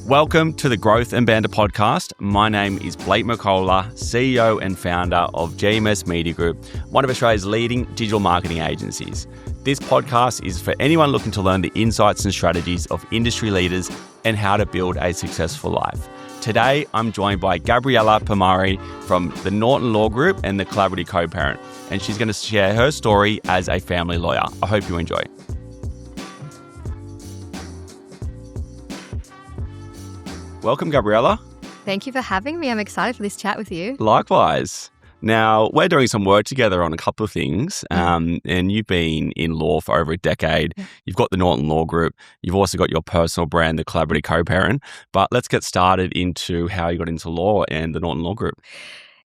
Welcome to the Growth Banter Podcast. My name is Blake McCullough, CEO and founder of GMS Media Group, one of Australia's leading digital marketing agencies. This podcast is for anyone looking to learn the insights and strategies of industry leaders and how to build a successful life. Today, I'm joined by Gabriella Pomare from the Norton Law Group and the collaborative co-parent, and she's going to share her story as a family lawyer. I hope you enjoy. Welcome, Gabriella. Thank you for having me. I'm excited for this chat with you. Likewise. Now, we're doing some work together on a couple of things, and you've been in law for over a decade. You've got the Norton Law Group. You've also got your personal brand, the collaborative co-parent. But let's get started into how you got into law and the Norton Law Group.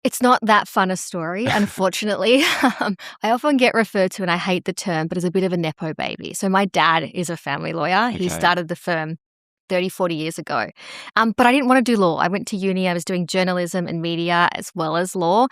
It's not that fun a story, unfortunately. I often get referred to, and I hate the term, but as a bit of a nepo baby. So my dad is a family lawyer. Okay. He started the firm 30, 40 years ago. But I didn't want to do law. I went to uni. I was doing journalism and media as well as law.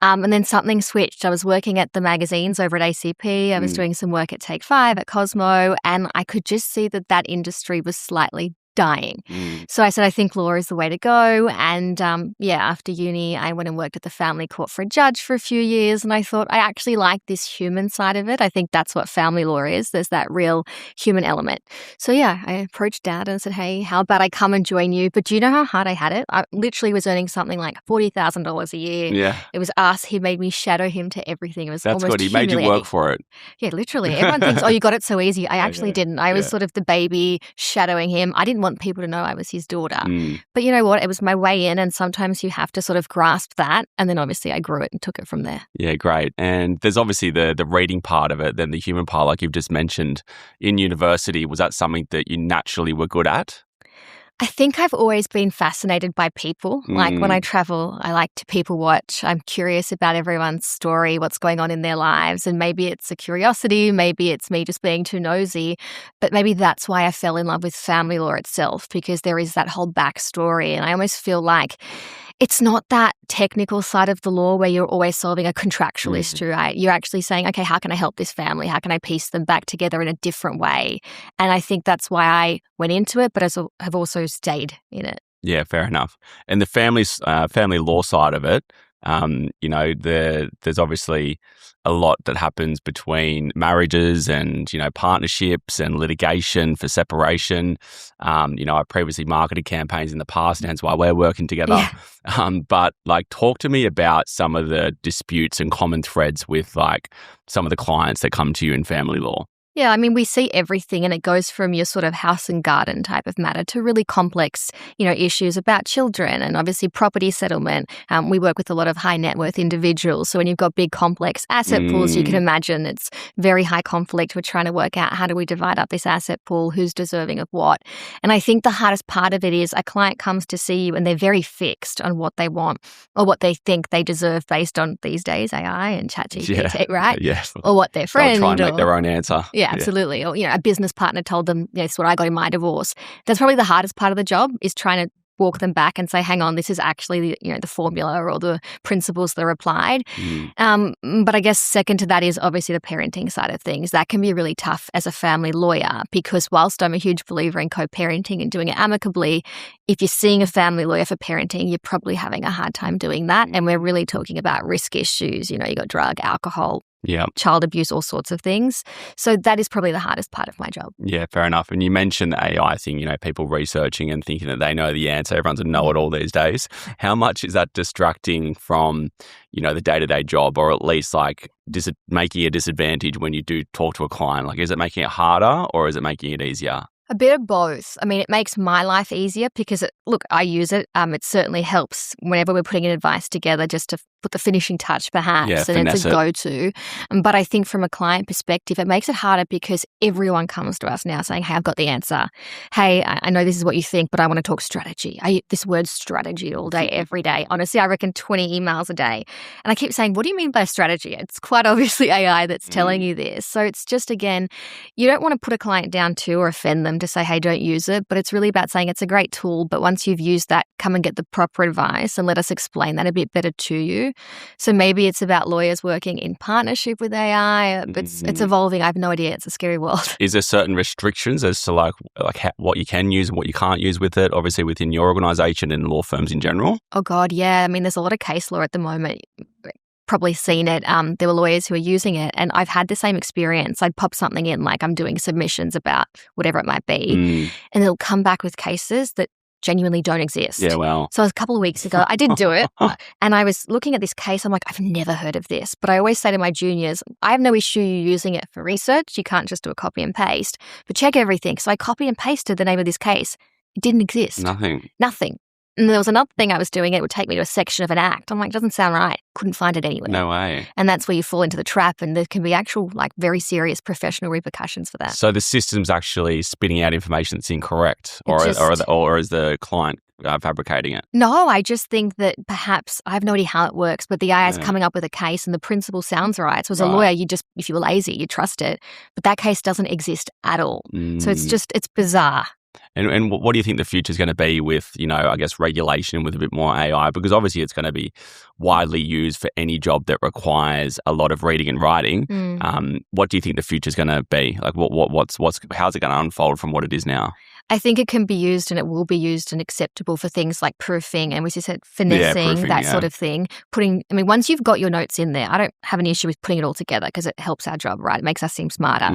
And then something switched. I was working at the magazines over at ACP. I was doing some work at Take 5, at Cosmo, and I could just see that industry was slightly dying. So I said, I think law is the way to go. And after uni, I went and worked at the family court for a judge for a few years. And I thought I actually like this human side of it. I think that's what family law is. There's that real human element. So I approached Dad and said, hey, how about I come and join you? But do you know how hard I had it? I literally was earning something like $40,000 a year. Yeah. It was us. He made me shadow him to everything. It was That's almost good. He made you work for it. Yeah, literally. Everyone thinks, oh, you got it so easy. I actually didn't. I was sort of the baby shadowing him. I didn't want people to know I was his daughter. But you know what? It was my way in, and sometimes you have to sort of grasp that. And then obviously I grew it and took it from there. Yeah, great. And there's obviously the reading part of it, then the human part, like you've just mentioned. In university, was that something that you naturally were good at? I think I've always been fascinated by people. Like when I travel, I like to people watch. I'm curious about everyone's story, what's going on in their lives. And maybe it's a curiosity, maybe it's me just being too nosy. But maybe that's why I fell in love with family law itself, because there is that whole backstory. And I almost feel like it's not that technical side of the law where you're always solving a contractual issue, right? You're actually saying, okay, how can I help this family? How can I piece them back together in a different way? And I think that's why I went into it, but I have also stayed in it. Yeah, fair enough. And the family law side of it, there's obviously a lot that happens between marriages and, partnerships and litigation for separation. I've previously marketed campaigns in the past, and hence why we're working together. Yeah. But talk to me about some of the disputes and common threads with some of the clients that come to you in family law. Yeah, I mean, we see everything, and it goes from your sort of house and garden type of matter to really complex, issues about children and obviously property settlement. We work with a lot of high net worth individuals. So when you've got big complex asset pools, you can imagine it's very high conflict. We're trying to work out how do we divide up this asset pool, who's deserving of what. And I think the hardest part of it is a client comes to see you and they're very fixed on what they want or what they think they deserve based on these days AI and ChatGPT, right? Yes. Or what their friend. They'll try and make their own answer. Yeah, absolutely. Or, a business partner told them, it's what I got in my divorce. That's probably the hardest part of the job, is trying to walk them back and say, hang on, this is actually the formula or the principles that are applied. But I guess second to that is obviously the parenting side of things. That can be really tough as a family lawyer, because whilst I'm a huge believer in co-parenting and doing it amicably, if you're seeing a family lawyer for parenting, you're probably having a hard time doing that. And we're really talking about risk issues. You got drug, alcohol, child abuse, all sorts of things. So that is probably the hardest part of my job. Yeah, fair enough. And you mentioned the AI thing, people researching and thinking that they know the answer. Everyone's a know-it-all these days. How much is that distracting from, the day-to-day job, or at least making a disadvantage when you do talk to a client? Is it making it harder or is it making it easier? A bit of both. I mean, it makes my life easier because, I use it. It certainly helps whenever we're putting an advice together, just to put the finishing touch perhaps, and it's a go-to. But I think from a client perspective, it makes it harder because everyone comes to us now saying, hey, I've got the answer. Hey, I know this is what you think, but I want to talk strategy. I use this word strategy all day, every day. Honestly, I reckon 20 emails a day. And I keep saying, what do you mean by strategy? It's quite obviously AI that's telling you this. So it's just, again, you don't want to put a client down too or offend them them to say, hey, don't use it. But it's really about saying it's a great tool, but once you've used that, come and get the proper advice and let us explain that a bit better to you. So maybe it's about lawyers working in partnership with AI. It's evolving. I have no idea. It's a scary world. Is there certain restrictions as to like what you can use and what you can't use with it, obviously within your organisation and law firms in general? Oh, God, yeah. I mean, there's a lot of case law at the moment. Probably seen it. There were lawyers who were using it, and I've had the same experience. I'd pop something in, like I'm doing submissions about whatever it might be, and it'll come back with cases that genuinely don't exist. Yeah, well. So a couple of weeks ago, I did do it, and I was looking at this case. I'm like, I've never heard of this, but I always say to my juniors, I have no issue you using it for research. You can't just do a copy and paste, but check everything. So I copy and pasted the name of this case. It didn't exist. Nothing. And there was another thing I was doing. It would take me to a section of an act. I'm like, doesn't sound right. Couldn't find it anywhere. No way. And that's where you fall into the trap, and there can be actual, like, very serious professional repercussions for that. So the system's actually spitting out information that's incorrect, or is the client fabricating it? No, I just think that perhaps, I have no idea how it works, but the AI is coming up with a case and the principle sounds right. So as a lawyer, if you were lazy, you trust it. But that case doesn't exist at all. So it's bizarre. And what do you think the future is going to be with, I guess, regulation with a bit more AI? Because obviously it's going to be widely used for any job that requires a lot of reading and writing. What do you think the future is going to be? Like, how's it going to unfold from what it is now? I think it can be used, and it will be used and acceptable for things like proofing and, as you said, finessing, sort of thing. Once you've got your notes in there, I don't have an issue with putting it all together because it helps our job, right? It makes us seem smarter.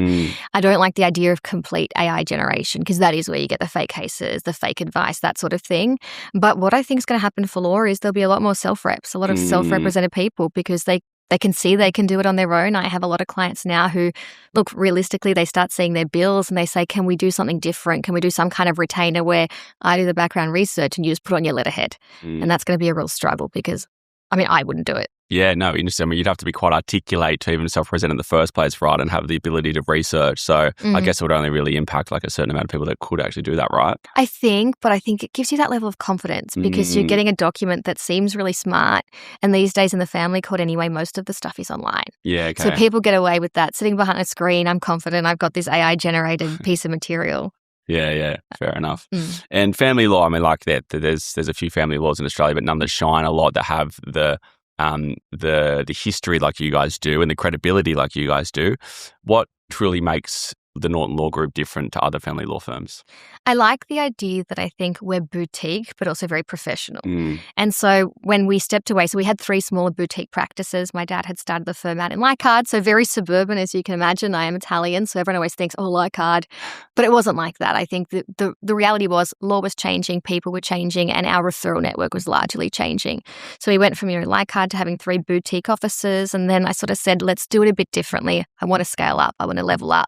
I don't like the idea of complete AI generation, because that is where you get the fake cases, the fake advice, that sort of thing. But what I think is going to happen for law is there'll be a lot more self-reps, a lot of self-represented people, because they can see they can do it on their own. I have a lot of clients now who, look, realistically, they start seeing their bills and they say, can we do something different? Can we do some kind of retainer where I do the background research and you just put on your letterhead? And that's going to be a real struggle because, I wouldn't do it. Yeah, no, interesting. You'd have to be quite articulate to even self-present in the first place, right, and have the ability to research. So I guess it would only really impact like a certain amount of people that could actually do that, right? I think it gives you that level of confidence because you're getting a document that seems really smart. And these days in the family court anyway, most of the stuff is online. Yeah, okay. So people get away with that. Sitting behind a screen, I'm confident I've got this AI-generated piece of material. Yeah, fair enough. And family law, there's a few family laws in Australia, but none that shine a lot, that have the history like you guys do and the credibility like you guys do. What truly makes the Norton Law Group different to other family law firms? I like the idea that I think we're boutique, but also very professional. And so when we stepped away, so we had 3 smaller boutique practices. My dad had started the firm out in Leichhardt, so very suburban, as you can imagine. I am Italian, so everyone always thinks, Leichhardt. But it wasn't like that. I think the reality was law was changing, people were changing, and our referral network was largely changing. So we went from Leichhardt to having 3 boutique offices, and then I sort of said, let's do it a bit differently. I want to scale up. I want to level up.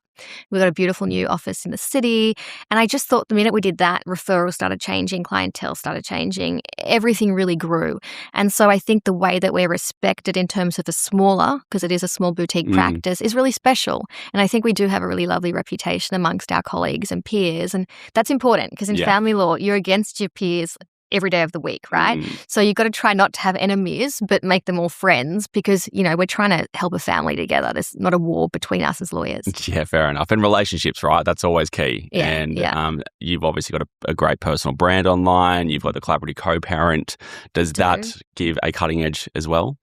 We got a beautiful new office in the city. And I just thought the minute we did that, referrals started changing, clientele started changing, everything really grew. And so I think the way that we're respected in terms of a smaller, because it is a small boutique practice, is really special. And I think we do have a really lovely reputation amongst our colleagues and peers. And that's important because in family law, you're against your peers every day of the week, right? So you've got to try not to have enemies, but make them all friends because, we're trying to help a family together. There's not a war between us as lawyers. Yeah, fair enough. And relationships, right? That's always key. Yeah, and you've obviously got a great personal brand online. You've got the collaborative co-parent. Does that give a cutting edge as well?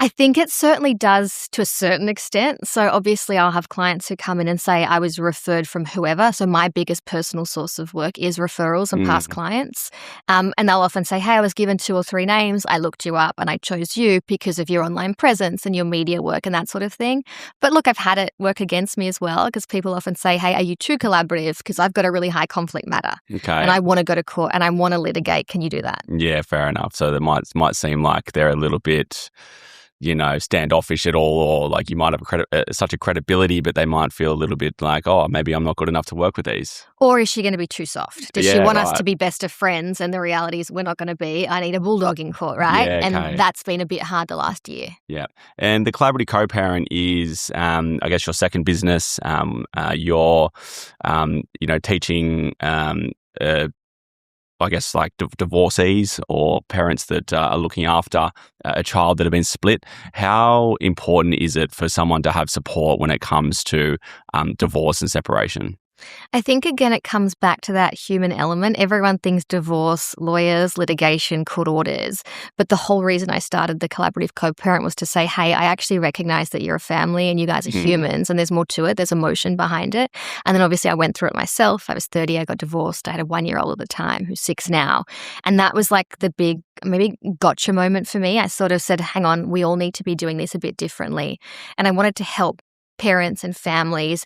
I think it certainly does to a certain extent. So obviously I'll have clients who come in and say, I was referred from whoever. So my biggest personal source of work is referrals and past clients. And they'll often say, hey, I was given 2 or 3 names. I looked you up and I chose you because of your online presence and your media work and that sort of thing. But look, I've had it work against me as well because people often say, hey, are you too collaborative? Because I've got a really high conflict matter. Okay. And I want to go to court and I want to litigate. Can you do that? Yeah, fair enough. So that might seem like they're a little bit standoffish at all, or like you might have such a credibility, but they might feel a little bit like, maybe I'm not good enough to work with these. Or is she going to be too soft? Does she want us to be best of friends? And the reality is we're not going to be. I need a bulldog in court, right? Yeah, okay. And that's been a bit hard the last year. Yeah. And the collaborative co-parent is, I guess, your second business. You're, teaching I guess like divorcees or parents that are looking after a child that have been split. How important is it for someone to have support when it comes to divorce and separation? I think, again, it comes back to that human element. Everyone thinks divorce, lawyers, litigation, court orders. But the whole reason I started the collaborative co-parent was to say, hey, I actually recognize that you're a family and you guys are humans and there's more to it. There's emotion behind it. And then obviously I went through it myself. I was 30. I got divorced. I had a 1-year-old at the time who's 6 now. And that was like the big, maybe gotcha moment for me. I sort of said, hang on, we all need to be doing this a bit differently. And I wanted to help parents and families,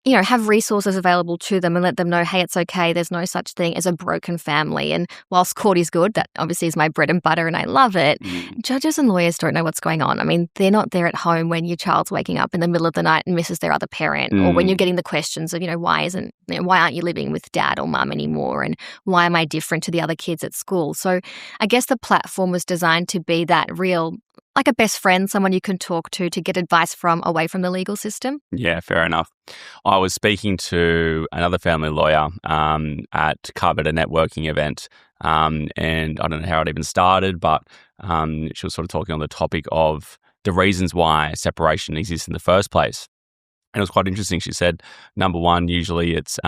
you know, have resources available to them and let them know, hey, it's okay. There's no such thing as a broken family. And whilst court is good, that obviously is my bread and butter and I love it, judges and lawyers don't know what's going on. I mean, they're not there at home when your child's waking up in the middle of the night and misses their other parent, or when you're getting the questions of, you know, why aren't you living with dad or mum anymore? And why am I different to the other kids at school? So I guess the platform was designed to be that real, like a best friend, someone you can talk to get advice from away from the legal system. Yeah, fair enough. I was speaking to another family lawyer at Carver, a networking event, and I don't know how it even started, but she was sort of talking on the topic of the reasons why separation exists in the first place. And it was quite interesting. She said, number one, usually it's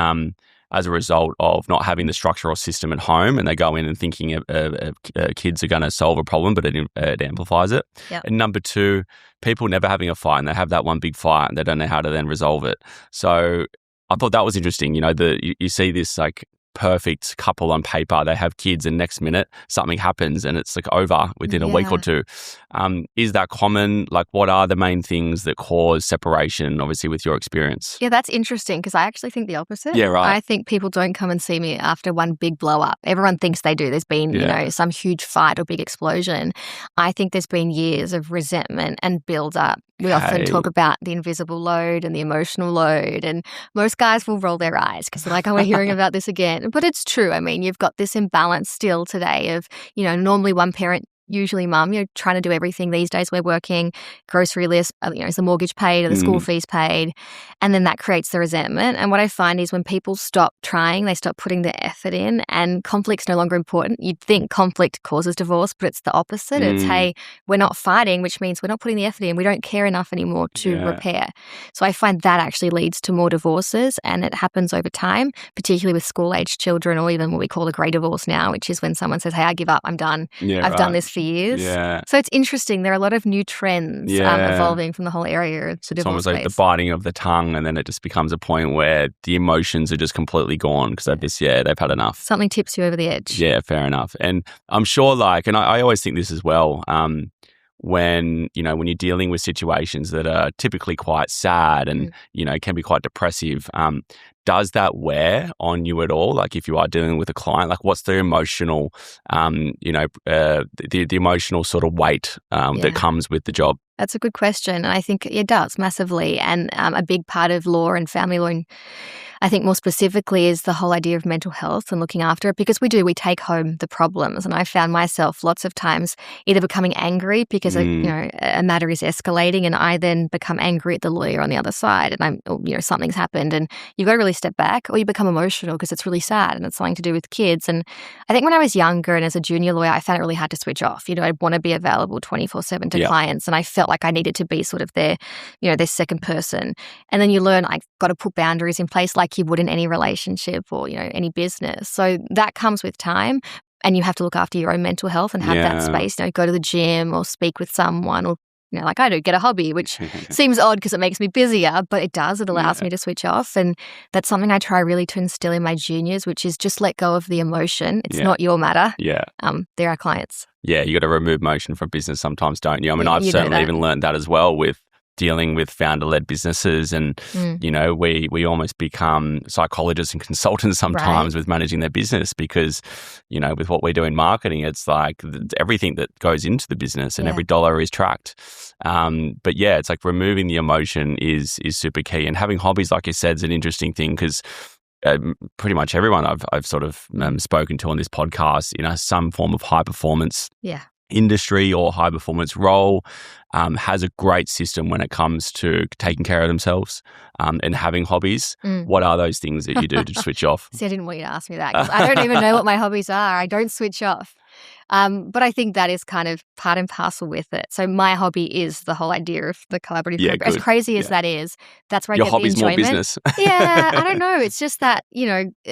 as a result of not having the structure or system at home, and they go in and thinking kids are going to solve a problem, but it amplifies it. Yep. And number two, people never having a fight, and they have that one big fight, and they don't know how to then resolve it. So I thought that was interesting. You know, you see this like perfect couple on paper, they have kids, and next minute something happens and it's like over within a week or two. Is that common? Like, what are the main things that cause separation, obviously with your experience? Yeah, that's interesting because I actually think the opposite. Yeah, right. I think people don't come and see me after one big blow up. Everyone thinks they do. There's been, you know, some huge fight or big explosion. I think there's been years of resentment and build up. We often talk about the invisible load and the emotional load, and most guys will roll their eyes because they're like, oh, we're hearing about this again. But it's true. I mean, you've got this imbalance still today of, you know, normally one parent, usually mum, you're trying to do everything. These days we're working, grocery list, you know, is the mortgage paid or the school fees paid? And then that creates the resentment. And what I find is when people stop trying, they stop putting the effort in, and conflict's no longer important. You'd think conflict causes divorce, but it's the opposite. It's, hey, we're not fighting, which means we're not putting the effort in. We don't care enough anymore to repair. So I find that actually leads to more divorces, and it happens over time, particularly with school-aged children, or even what we call a grey divorce now, which is when someone says, hey, I give up, I'm done. I've done this for years. Yeah. So it's interesting. There are a lot of new trends evolving from the whole area of the divorce. It's almost like the biting of the tongue, and then it just becomes a point where the emotions are just completely gone because they've had enough. Something tips you over the edge. Yeah, fair enough. And I'm sure, like, and I always think this as well, when you're dealing with situations that are typically quite sad and, you know, can be quite depressive, does that wear on you at all? Like, if you are dealing with a client, like, what's the emotional, the emotional sort of weight that comes with the job? That's a good question. And I think it does massively. And a big part of law and family law, I think more specifically, is the whole idea of mental health and looking after it, because we take home the problems. And I found myself lots of times either becoming angry because a matter is escalating, and I then become angry at the lawyer on the other side, and something's happened, and you've got to really step back, or you become emotional because it's really sad and it's something to do with kids. And I think when I was younger and as a junior lawyer, I found it really hard to switch off. You know, I'd want to be available 24/7 to clients, and I felt like I needed to be sort of their second person. And then you learn I've got to put boundaries in place like you would in any relationship or, any business. So that comes with time, and you have to look after your own mental health and have that space, go to the gym or speak with someone, or like I do, get a hobby, which seems odd because it makes me busier, but it does. It allows me to switch off. And that's something I try really to instill in my juniors, which is just let go of the emotion. It's not your matter. Yeah. They're our clients. Yeah, you got to remove emotion from business sometimes, don't you? I mean, I've certainly even learned that as well with dealing with founder-led businesses, and we almost become psychologists and consultants sometimes with managing their business, because with what we do in marketing, it's like everything that goes into the business and every dollar is tracked. But it's like removing the emotion is super key, and having hobbies, like you said, is an interesting thing, because pretty much everyone I've sort of spoken to on this podcast, some form of high performance industry or high performance role has a great system when it comes to taking care of themselves and having hobbies. What are those things that you do to switch off? See, I didn't want you to ask me that, because I don't even know what my hobbies are. I don't switch off. But I think that is kind of part and parcel with it. So my hobby is the whole idea of the collaborative program. As crazy as that is, that's where I get the enjoyment. Your hobby's more business. Yeah, I don't know. It's just that,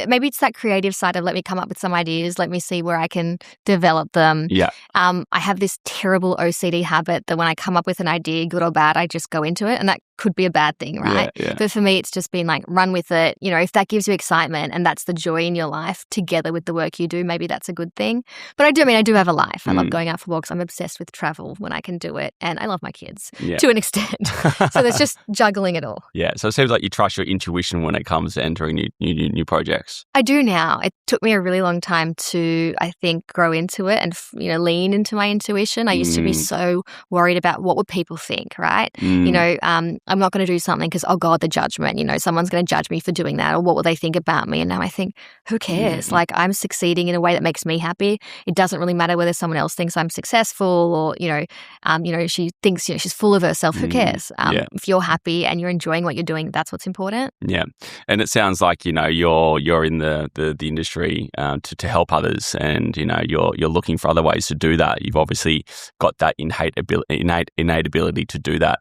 maybe it's that creative side of let me come up with some ideas, let me see where I can develop them. Yeah. I have this terrible OCD habit that when I come up with an idea, good or bad, I just go into it, and that could be a bad thing, right? Yeah. But for me, it's just been like, run with it. If that gives you excitement and that's the joy in your life together with the work you do, maybe that's a good thing. But I do have a life. I love going out for walks. I'm obsessed with travel when I can do it. And I love my kids to an extent. So there's just juggling it all. Yeah. So it seems like you trust your intuition when it comes to entering new projects. I do now. It took me a really long time to, I think, grow into it and, lean into my intuition. I used to be so worried about what would people think, right? I'm not going to do something because, oh God, the judgment, someone's going to judge me for doing that, or what will they think about me? And now I think, who cares? Like, I'm succeeding in a way that makes me happy. It doesn't really matter whether someone else thinks I'm successful or, she thinks, she's full of herself. Who cares? If you're happy and you're enjoying what you're doing, that's what's important. Yeah. And it sounds like, you're in the industry to help others, and, you're looking for other ways to do that. You've obviously got that innate ability to do that.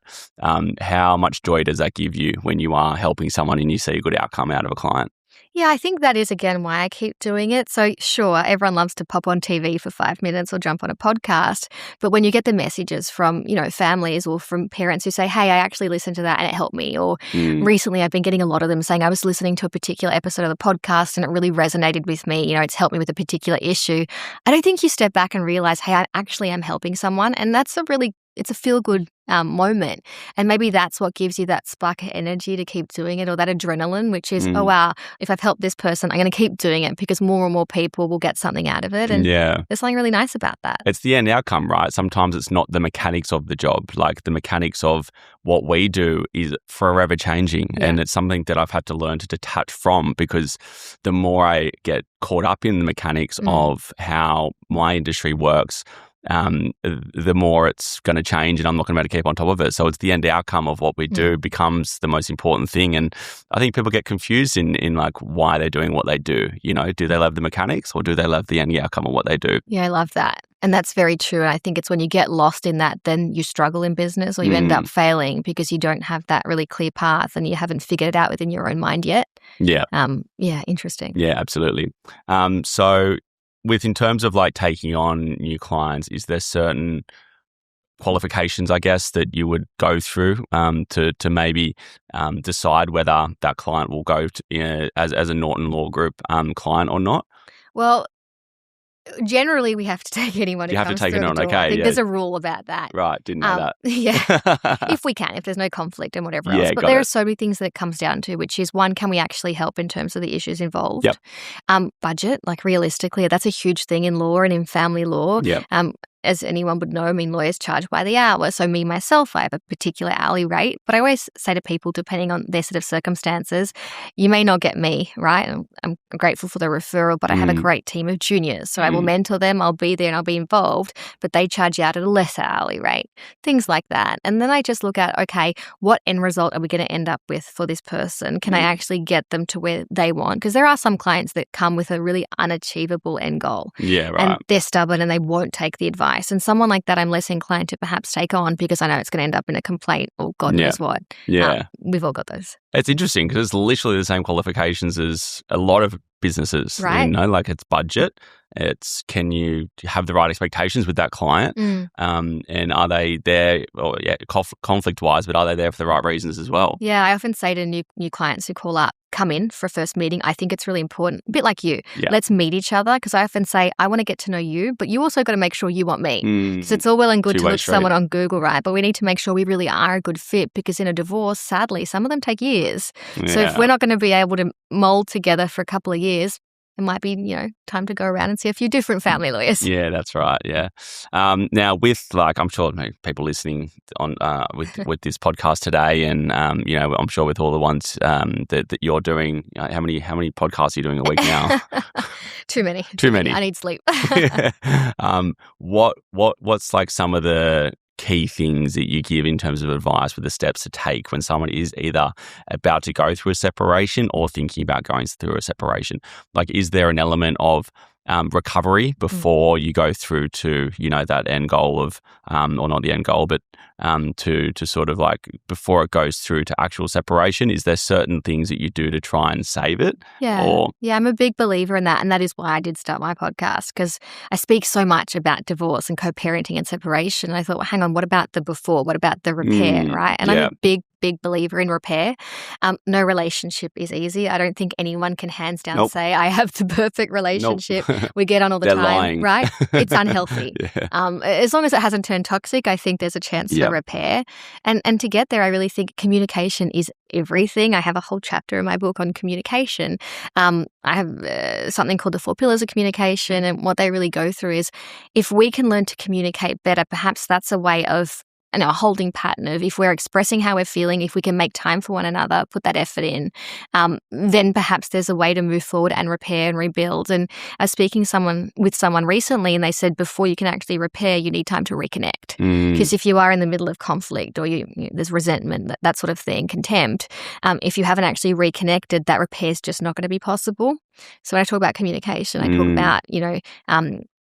How much joy does that give you when you are helping someone and you see a good outcome out of a client? Yeah, I think that is, again, why I keep doing it. So sure, everyone loves to pop on TV for 5 minutes or jump on a podcast. But when you get the messages from, families or from parents who say, hey, I actually listened to that and it helped me. Or recently I've been getting a lot of them saying I was listening to a particular episode of the podcast and it really resonated with me. It's helped me with a particular issue. I don't think you step back and realize, hey, I actually am helping someone. And it's a feel-good moment. And maybe that's what gives you that spark of energy to keep doing it, or that adrenaline, which is, oh, wow, if I've helped this person, I'm going to keep doing it because more and more people will get something out of it. And there's something really nice about that. It's the end outcome, right? Sometimes it's not the mechanics of the job. Like, the mechanics of what we do is forever changing. Yeah. And it's something that I've had to learn to detach from, because the more I get caught up in the mechanics of how my industry works, the more it's going to change, and I'm not going to be able to keep on top of it. So it's the end outcome of what we do becomes the most important thing. And I think people get confused in like why they're doing what they do. Do they love the mechanics, or do they love the end outcome of what they do? Yeah, I love that. And that's very true. And I think it's when you get lost in that, then you struggle in business, or you end up failing because you don't have that really clear path and you haven't figured it out within your own mind yet. Yeah. Interesting. Yeah, absolutely. So in terms of like taking on new clients, is there certain qualifications, I guess, that you would go through to maybe decide whether that client will go to, as a Norton Law Group client or not? Well, generally, we have to take anyone who comes through the door. You have to take anyone, okay. I think there's a rule about that. Right, didn't know that. Yeah, if we can, if there's no conflict and whatever else. But there are so many things that it comes down to, which is, one, can we actually help in terms of the issues involved? Yep. Budget, like realistically, that's a huge thing in law and in family law. Yep. As anyone would know, lawyers charge by the hour. So myself, I have a particular hourly rate. But I always say to people, depending on their set of circumstances, you may not get me, right? I'm grateful for the referral, but I have a great team of juniors. So I will mentor them, I'll be there and I'll be involved, but they charge you out at a lesser hourly rate, things like that. And then I just look at, okay, what end result are we going to end up with for this person? Can I actually get them to where they want? Because there are some clients that come with a really unachievable end goal. Yeah, right. And they're stubborn and they won't take the advice. And someone like that, I'm less inclined to perhaps take on, because I know it's going to end up in a complaint or God knows what. Yeah. We've all got those. It's interesting because it's literally the same qualifications as a lot of businesses. Right. Like, it's budget. It's, can you have the right expectations with that client? And are they there, conflict-wise, but are they there for the right reasons as well? Yeah, I often say to new clients who call up, come in for a first meeting. I think it's really important, a bit like you. Yeah. Let's meet each other, because I often say, I want to get to know you, but you also got to make sure you want me. Because it's all well and good to look at someone on Google, right? But we need to make sure we really are a good fit, because in a divorce, sadly, some of them take years. Yeah. So if we're not going to be able to mold together for a couple of years, it might be, time to go around and see a few different family lawyers. Yeah, that's right. Yeah. Now, with, like, I'm sure people listening on with this podcast today, and I'm sure with all the ones that you're doing, how many podcasts are you doing a week now? Too many. I need sleep. What's like some of the key things that you give in terms of advice with the steps to take when someone is either about to go through a separation or thinking about going through a separation? Like, is there an element of recovery before you go through to, that end goal of, or not the end goal, but to sort of like before it goes through to actual separation? Is there certain things that you do to try and save it? Yeah, I'm a big believer in that. And that is why I did start my podcast, because I speak so much about divorce and co-parenting and separation. And I thought, well, hang on, what about the before? What about the repair, right? And I'm a big believer in repair. No relationship is easy. I don't think anyone can hands down say, I have the perfect relationship. We get on all the time, lying. Right? It's unhealthy. As long as it hasn't turned toxic, I think there's a chance for repair. And to get there, I really think communication is everything. I have a whole chapter in my book on communication. I have something called the 4 pillars of communication, and what they really go through is if we can learn to communicate better, perhaps that's a way of a holding pattern of if we're expressing how we're feeling, if we can make time for one another, put that effort in, then perhaps there's a way to move forward and repair and rebuild. And I was speaking with someone recently, and they said before you can actually repair, you need time to reconnect. Because if you are in the middle of conflict or there's resentment, that sort of thing, contempt, if you haven't actually reconnected, that repair is just not going to be possible. So when I talk about communication, I talk about,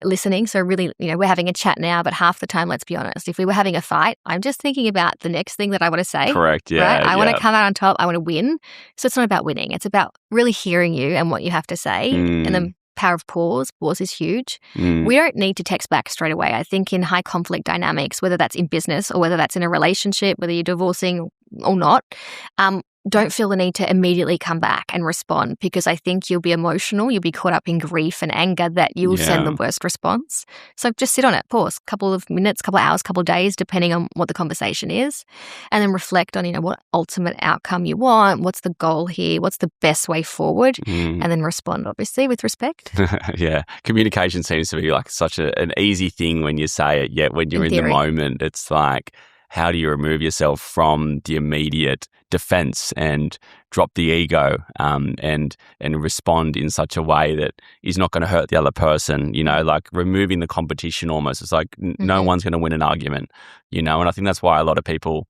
listening. So really, we're having a chat now, but half the time, let's be honest, if we were having a fight, I'm just thinking about the next thing that I want to say. Correct. Yeah. Right? I want to come out on top. I want to win. So it's not about winning. It's about really hearing you and what you have to say. And the power of pause. Pause is huge. We don't need to text back straight away. I think in high conflict dynamics, whether that's in business or whether that's in a relationship, whether you're divorcing or not, don't feel the need to immediately come back and respond, because I think you'll be emotional, you'll be caught up in grief and anger that you'll send the worst response. So just sit on it, pause, a couple of minutes, couple of hours, couple of days, depending on what the conversation is, and then reflect on, what ultimate outcome you want, what's the goal here, what's the best way forward, and then respond, obviously, with respect. Yeah. Communication seems to be like such an easy thing when you say it, yet when you're in the moment, it's like, how do you remove yourself from the immediate defense and drop the ego and respond in such a way that is not going to hurt the other person, like removing the competition almost. It's like no one's going to win an argument, and I think that's why a lot of people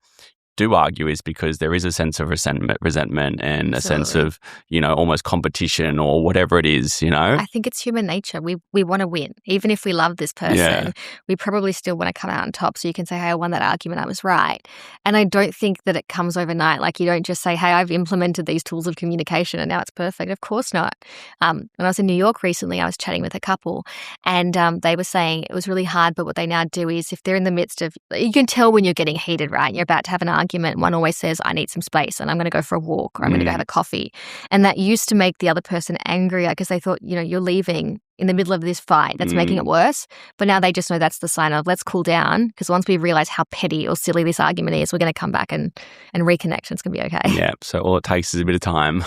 do argue, is because there is a sense of resentment and a sense of, almost competition or whatever it is, I think it's human nature. We want to win. Even if we love this person, we probably still want to come out on top. So you can say, hey, I won that argument. I was right. And I don't think that it comes overnight. Like you don't just say, hey, I've implemented these tools of communication and now it's perfect. Of course not. When I was in New York recently, I was chatting with a couple and they were saying it was really hard, but what they now do is if they're in the midst of, you can tell when you're getting heated, right? You're about to have an argument. One always says, I need some space and I'm going to go for a walk or I'm going to go have a coffee. And that used to make the other person angrier because they thought, you're leaving in the middle of this fight. That's making it worse. But now they just know that's the sign of let's cool down, because once we realize how petty or silly this argument is, we're going to come back and reconnect and it's going to be okay. Yeah. So all it takes is a bit of time.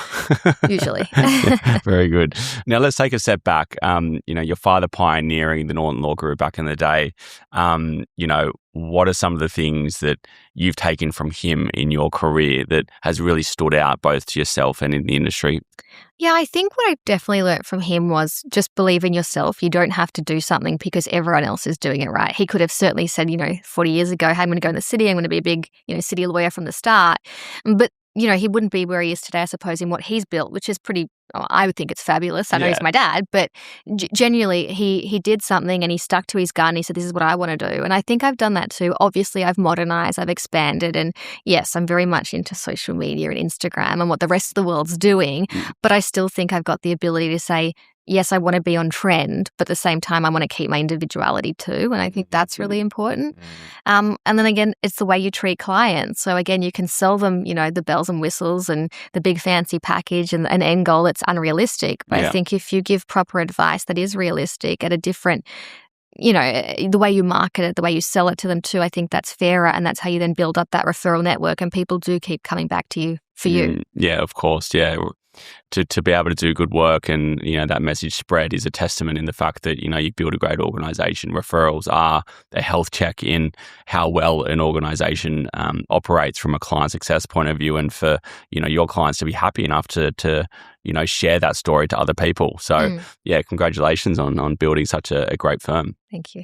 Usually. Very good. Now let's take a step back. Your father pioneering the Norton Law Group back in the day, what are some of the things that you've taken from him in your career that has really stood out both to yourself and in the industry? Yeah, I think what I definitely learned from him was just believe in yourself. You don't have to do something because everyone else is doing it, right? He could have certainly said, 40 years ago, hey, I'm going to go in the city. I'm going to be a big, city lawyer from the start. But he wouldn't be where he is today, I suppose, in what he's built, which is pretty, I would think it's fabulous. I know he's my dad, but genuinely, he did something and he stuck to his gun. He said, this is what I want to do. And I think I've done that too. Obviously, I've modernized, I've expanded. And yes, I'm very much into social media and Instagram and what the rest of the world's doing. But I still think I've got the ability to say, yes, I want to be on trend, but at the same time, I want to keep my individuality too. And I think that's really important. And then again, it's the way you treat clients. So again, you can sell them, the bells and whistles and the big fancy package and an end goal that's unrealistic. But I think if you give proper advice that is realistic at a different, the way you market it, the way you sell it to them too, I think that's fairer. And that's how you then build up that referral network. And people do keep coming back to you for you. Yeah, of course. Yeah. To be able to do good work and, that message spread is a testament in the fact that, you build a great organization. Referrals are a health check in how well an organization operates from a client success point of view, and for, your clients to be happy enough to share that story to other people. So, congratulations on building such a great firm. Thank you.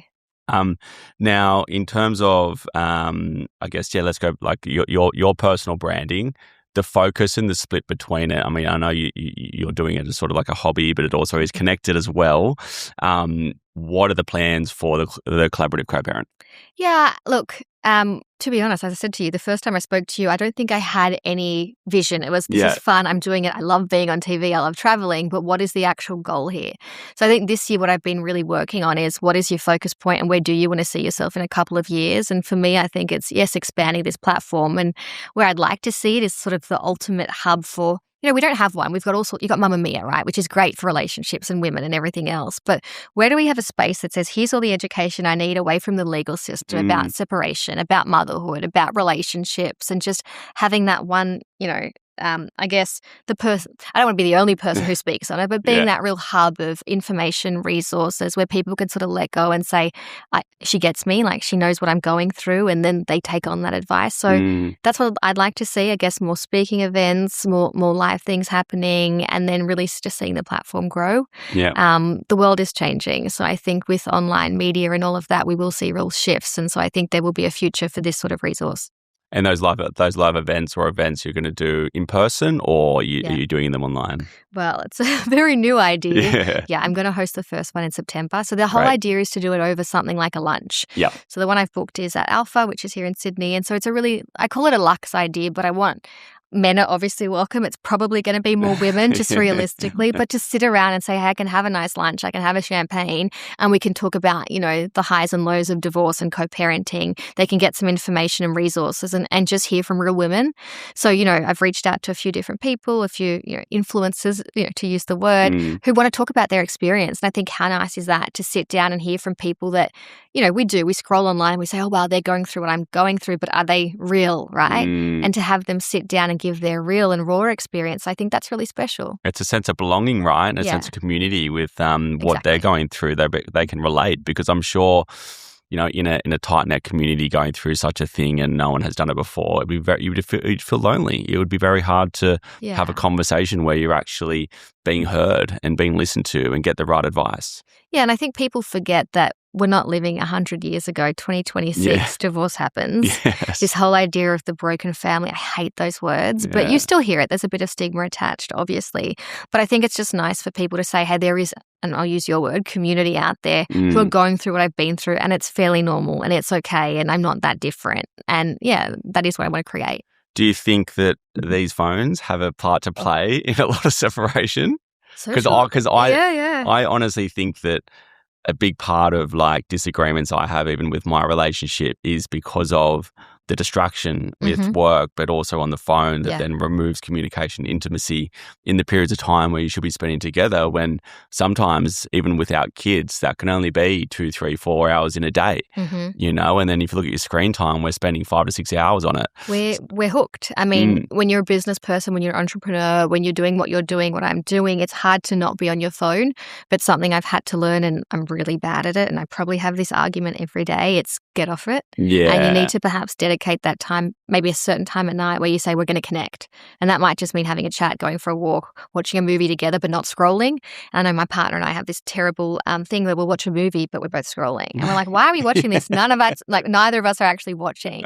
Now, in terms of, let's go like your personal branding. the focus and the split between it. I mean, I know you're doing it as sort of like a hobby, but it also is connected as well. What are the plans for the collaborative co-parent? Yeah, look, to be honest, as I said to you, the first time I spoke to you, I don't think I had any vision. It was, this is fun, I'm doing it, I love being on TV, I love traveling, but what is the actual goal here? So I think this year what I've been really working on is, what is your focus point and where do you want to see yourself in a couple of years? And for me, I think it's, yes, expanding this platform, and where I'd like to see it is sort of the ultimate hub for, we don't have one. We've got you've got Mamma Mia, right? Which is great for relationships and women and everything else. But where do we have a space that says, here's all the education I need away from the legal system about separation, about motherhood, about relationships, and just having that one, I guess the person, I don't want to be the only person who speaks on it, but being that real hub of information, resources where people can sort of let go and say, she gets me, like she knows what I'm going through, and then they take on that advice. So that's what I'd like to see, I guess, more speaking events, more live things happening, and then really just seeing the platform grow. Yeah. The world is changing. So I think with online media and all of that, we will see real shifts. And so I think there will be a future for this sort of resource. And those live events or events you're going to do in person, or are you doing them online? Well, it's a very new idea. Yeah, I'm going to host the first one in September. So the whole idea is to do it over something like a lunch. Yeah. So the one I've booked is at Alpha, which is here in Sydney. And so it's I call it a luxe idea, but I want men are obviously welcome. It's probably going to be more women, just realistically, but to sit around and say, hey, I can have a nice lunch, I can have a champagne, and we can talk about, the highs and lows of divorce and co-parenting. They can get some information and resources and just hear from real women. So, I've reached out to a few different people, a few, influencers, to use the word, who want to talk about their experience. And I think how nice is that to sit down and hear from people that, we scroll online and we say, oh, wow, they're going through what I'm going through, but are they real, right? And to have them sit down and give their real and raw experience, I think that's really special. It's a sense of belonging, right? And a sense of community with what they're going through. They can relate, because I'm sure, in a tight-knit community going through such a thing and no one has done it before, you'd feel lonely. It would be very hard to have a conversation where you're actually being heard and being listened to and get the right advice. Yeah, and I think people forget that we're not living 100 years ago. 2026, divorce happens. Yes. This whole idea of the broken family, I hate those words, but you still hear it. There's a bit of stigma attached, obviously. But I think it's just nice for people to say, hey, there is, and I'll use your word, community out there who are going through what I've been through, and it's fairly normal and it's okay, and I'm not that different. And that is what I want to create. Do you think that these phones have a part to play in a lot of separation? Because I honestly think that a big part of disagreements I have even with my relationship is because of the distraction with work, but also on the phone that then removes communication, intimacy in the periods of time where you should be spending together, when sometimes even without kids, that can only be 2, 3, 4 hours in a day, and then if you look at your screen time, we're spending 5 to 6 hours on it. We're hooked. I mean, when you're a business person, when you're an entrepreneur, when you're doing what I'm doing, it's hard to not be on your phone, but something I've had to learn, and I'm really bad at it, and I probably have this argument every day, it's get off it. Yeah. And you need to perhaps dedicate that time, maybe a certain time at night where you say, we're going to connect. And that might just mean having a chat, going for a walk, watching a movie together, but not scrolling. And I know my partner and I have this terrible thing where we'll watch a movie, but we're both scrolling. And we're like, why are we watching this? Neither of us are actually watching.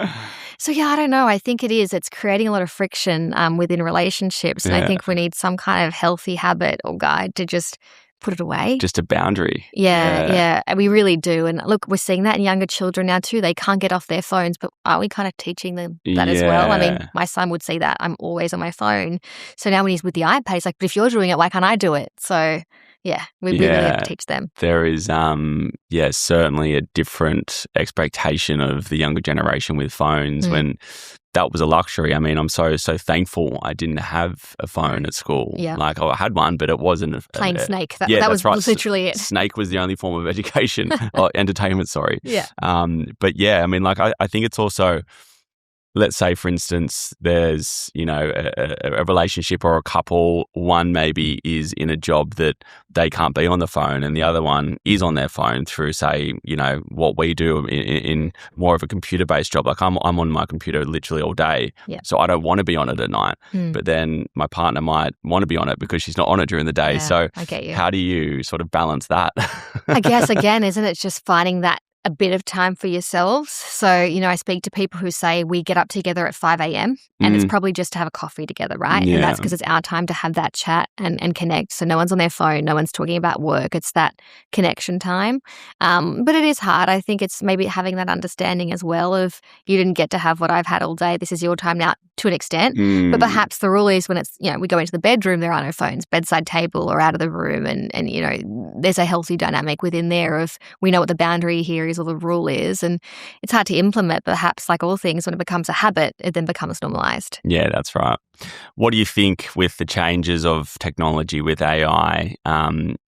So I don't know. I think it's creating a lot of friction within relationships. And I think we need some kind of healthy habit or guide to just put it away. Just a boundary. Yeah. And we really do. And look, we're seeing that in younger children now too. They can't get off their phones, but are we kind of teaching them that as well? I mean, my son would see that. I'm always on my phone. So now when he's with the iPad, he's like, but if you're doing it, why can't I do it? So we really have to teach them. There is, certainly a different expectation of the younger generation with phones when that was a luxury. I mean, I'm so thankful I didn't have a phone at school. Yeah. I had one, but it wasn't plain Snake. That was right. Literally it. Snake was the only form of education or entertainment, sorry. Yeah. But I mean, I think it's also, let's say, for instance, there's, a relationship or a couple, one maybe is in a job that they can't be on the phone and the other one is on their phone through, say, what we do in more of a computer-based job. I'm on my computer literally all day, so I don't want to be on it at night. But then my partner might want to be on it because she's not on it during the day. So I get you. How do you sort of balance that? I guess, again, isn't it just finding that a bit of time for yourselves. So, I speak to people who say we get up together at 5 a.m. and it's probably just to have a coffee together, right? Yeah. And that's because it's our time to have that chat and connect. So no one's on their phone, no one's talking about work. It's that connection time. But it is hard. I think it's maybe having that understanding as well of you didn't get to have what I've had all day. This is your time now to an extent. But perhaps the rule is when it's, we go into the bedroom, there are no phones, bedside table or out of the room. And there's a healthy dynamic within there of we know what the boundary here is or the rule is. And it's hard to implement, perhaps like all things, when it becomes a habit, it then becomes normalized. Yeah, that's right. What do you think with the changes of technology with AI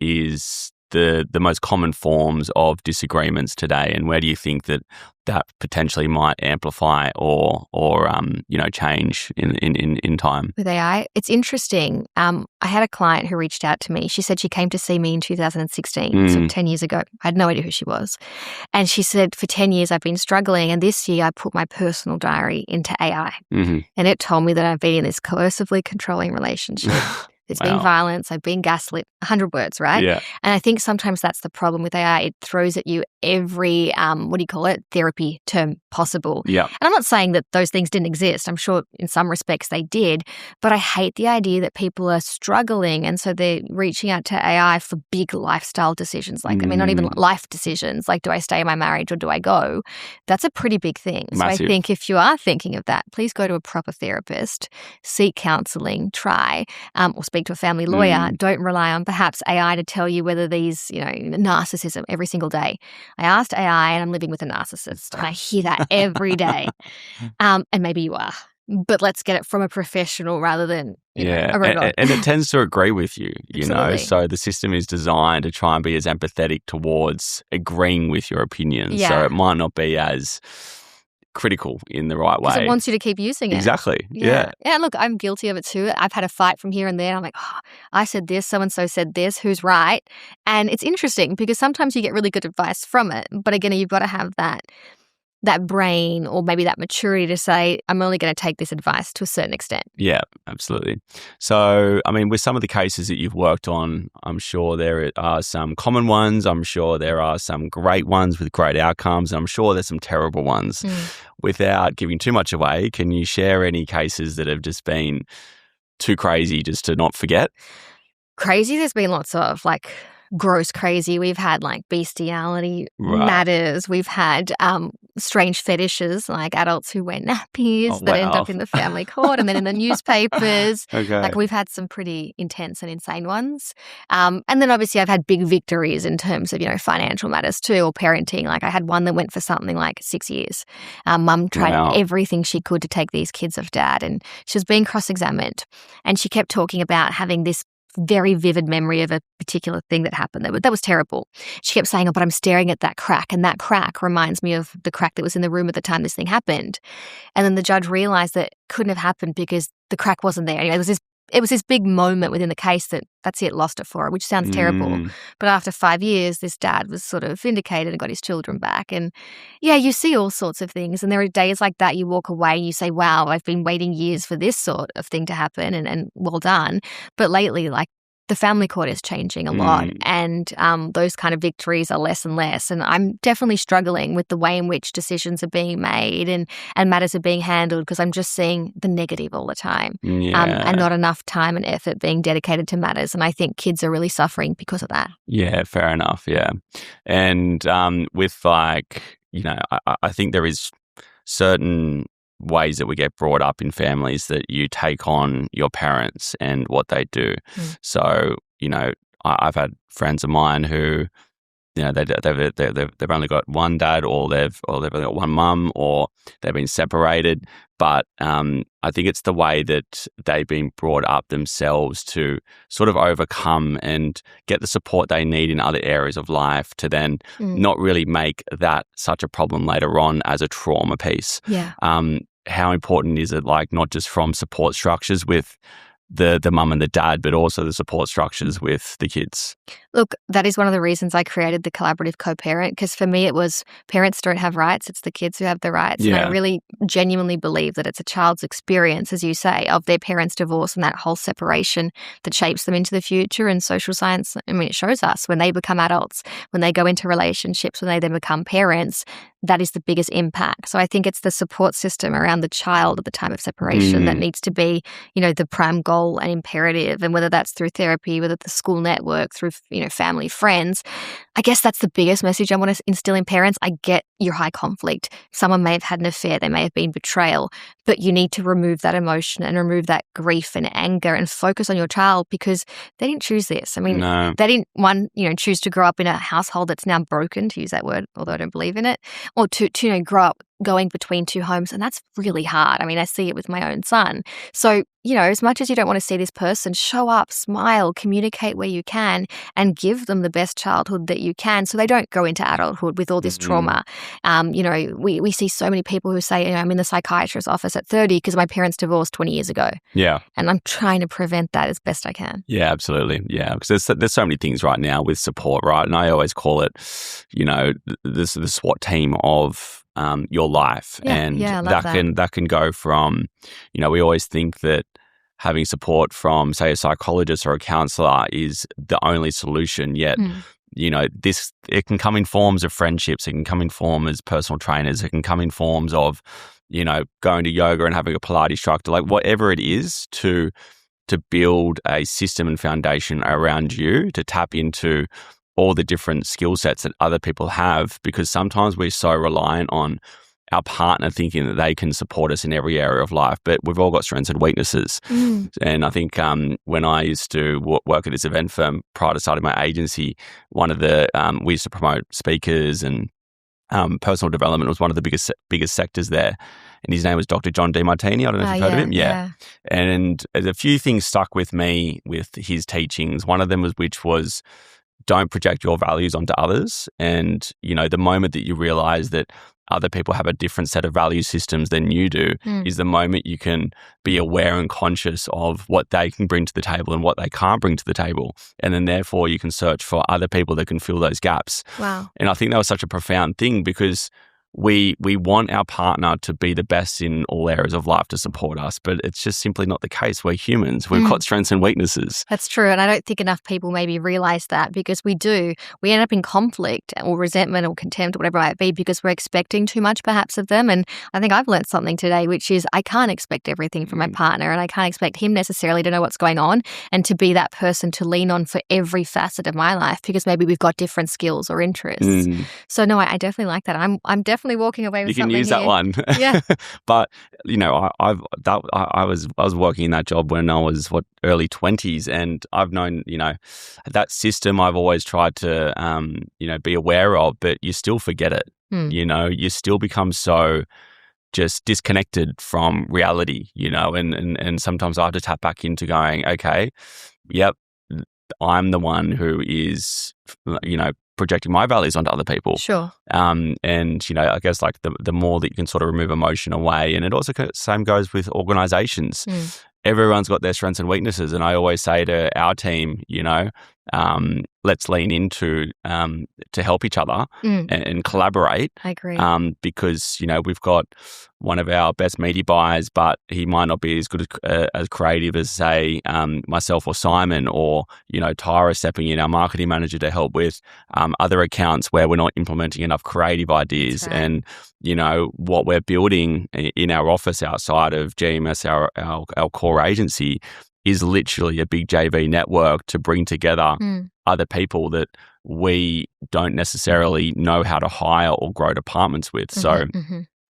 is the most common forms of disagreements today, and where do you think that potentially might amplify or change in time? With AI, it's interesting. I had a client who reached out to me. She said she came to see me in 2016, so 10 years ago. I had no idea who she was. And she said, for 10 years, I've been struggling. And this year, I put my personal diary into AI. And it told me that I've been in this coercively controlling relationship. There's been violence. I've been gaslit. 100 words, right? Yeah. And I think sometimes that's the problem with AI. It throws at you every, therapy term possible. Yeah. And I'm not saying that those things didn't exist. I'm sure in some respects they did. But I hate the idea that people are struggling. And so they're reaching out to AI for big lifestyle decisions. Like, not even life decisions. Like, do I stay in my marriage or do I go? That's a pretty big thing. Massive. So I think if you are thinking of that, please go to a proper therapist, seek counseling, try, or speak to a family lawyer. Don't rely on perhaps AI to tell you whether these, narcissism every single day. I asked AI and I'm living with a narcissist. And I hear that every day. And maybe you are. But let's get it from a professional rather than a robot. And it tends to agree with you, Absolutely. So the system is designed to try and be as empathetic towards agreeing with your opinions. Yeah. So it might not be as critical in the right way. Because it wants you to keep using it. Exactly. Yeah. Yeah, look, I'm guilty of it too. I've had a fight from here and there. I'm like, I said this, so-and-so said this, who's right? And it's interesting because sometimes you get really good advice from it. But again, you've got to have that brain or maybe that maturity to say, I'm only going to take this advice to a certain extent. Yeah, absolutely. So, with some of the cases that you've worked on, I'm sure there are some common ones. I'm sure there are some great ones with great outcomes. I'm sure there's some terrible ones. Without giving too much away, can you share any cases that have just been too crazy just to not forget? Crazy, there's been lots of gross crazy. We've had bestiality matters. We've had strange fetishes, like adults who wear nappies that end up in the family court and then in the newspapers. Okay. We've had some pretty intense and insane ones. And then obviously I've had big victories in terms of, financial matters too, or parenting. I had one that went for something like 6 years. Mum tried everything she could to take these kids off dad, and she was being cross-examined. And she kept talking about having this very vivid memory of a particular thing that happened. That was terrible. She kept saying, but I'm staring at that crack, and that crack reminds me of the crack that was in the room at the time this thing happened. And then the judge realized that it couldn't have happened because the crack wasn't there. Anyway, it was this big moment within the case that's it, lost it for her, which sounds terrible. But after 5 years, this dad was sort of vindicated and got his children back. And you see all sorts of things. And there are days like that you walk away and you say, wow, I've been waiting years for this sort of thing to happen, and well done. But lately, the family court is changing a lot, and those kind of victories are less and less. And I'm definitely struggling with the way in which decisions are being made and matters are being handled, because I'm just seeing the negative all the time, and not enough time and effort being dedicated to matters. And I think kids are really suffering because of that. Yeah, fair enough. Yeah. And with I think there is certain ways that we get brought up in families that you take on your parents and what they do. So, I've had friends of mine who, they've only got one dad, or they've only got one mum, or they've been separated. But I think it's the way that they've been brought up themselves to sort of overcome and get the support they need in other areas of life to then not really make that such a problem later on as a trauma piece. Yeah. How important is it, not just from support structures with the mum and the dad, but also the support structures with the kids. Look, that is one of the reasons I created the collaborative co-parent, because for me it was parents don't have rights, it's the kids who have the rights. Yeah. And I really genuinely believe that it's a child's experience, as you say, of their parents' divorce and that whole separation that shapes them into the future. And social science, I mean, it shows us when they become adults, when they go into relationships, when they then become parents, that is the biggest impact. So I think it's the support system around the child at the time of separation that needs to be, the prime goal and imperative. And whether that's through therapy, whether the school network, through, family, friends, I guess that's the biggest message I want to instill in parents. I get your high conflict. Someone may have had an affair, there may have been betrayal, but you need to remove that emotion and remove that grief and anger and focus on your child, because they didn't choose this. I mean, they didn't, choose to grow up in a household that's now broken, to use that word, although I don't believe in it, or to grow up going between two homes. And that's really hard. I mean, I see it with my own son. So, as much as you don't want to see this person, show up, smile, communicate where you can, and give them the best childhood that you can so they don't go into adulthood with all this trauma. We see so many people who say, I'm in the psychiatrist's office at 30 because my parents divorced 20 years ago. Yeah. And I'm trying to prevent that as best I can. Yeah, absolutely. Yeah, because there's so many things right now with support, right? And I always call it, the SWAT team of your life. And that can go from, we always think that having support from, say, a psychologist or a counselor is the only solution, yet it can come in forms of friendships, it can come in form as personal trainers, it can come in forms of going to yoga and having a Pilates instructor, like whatever it is to build a system and foundation around you to tap into all the different skill sets that other people have, because sometimes we're so reliant on our partner thinking that they can support us in every area of life, but we've all got strengths and weaknesses. And I think when I used to work at this event firm prior to starting my agency, one of the we used to promote speakers, and personal development was one of the biggest sectors there. And his name was Dr. John DeMartini. I don't know if you've heard of him. Yeah. And a few things stuck with me with his teachings. One of them was don't project your values onto others. And, the moment that you realize that other people have a different set of value systems than you do is the moment you can be aware and conscious of what they can bring to the table and what they can't bring to the table. And then therefore you can search for other people that can fill those gaps. Wow. And I think that was such a profound thing, because we want our partner to be the best in all areas of life to support us, but it's just simply not the case. We're humans. We've got strengths and weaknesses. That's true. And I don't think enough people maybe realize that, because we end up in conflict or resentment or contempt or whatever it might be, because we're expecting too much perhaps of them. And I think I've learned something today, which is I can't expect everything from my partner, and I can't expect him necessarily to know what's going on and to be that person to lean on for every facet of my life, because maybe we've got different skills or interests. So no, I definitely like that. I'm definitely walking away with something. You can use that one. Yeah. But I was working in that job when I was early 20s, and I've known that system I've always tried to be aware of, but you still forget it. You still become so just disconnected from reality, and sometimes I have to tap back into going, okay, yep, I'm the one who is projecting my values onto other people. Sure. And I guess like the more that you can sort of remove emotion away, and it also same goes with organizations. Everyone's got their strengths and weaknesses, and I always say to our team, let's lean into to help each other and collaborate. I agree. Because we've got one of our best media buyers, but he might not be as good as creative as, say, myself or Simon, or Tyra stepping in, our marketing manager, to help with other accounts where we're not implementing enough creative ideas. Right. And what we're building in our office outside of GMS, our core agency, is literally a big JV network to bring together other people that we don't necessarily know how to hire or grow departments with. So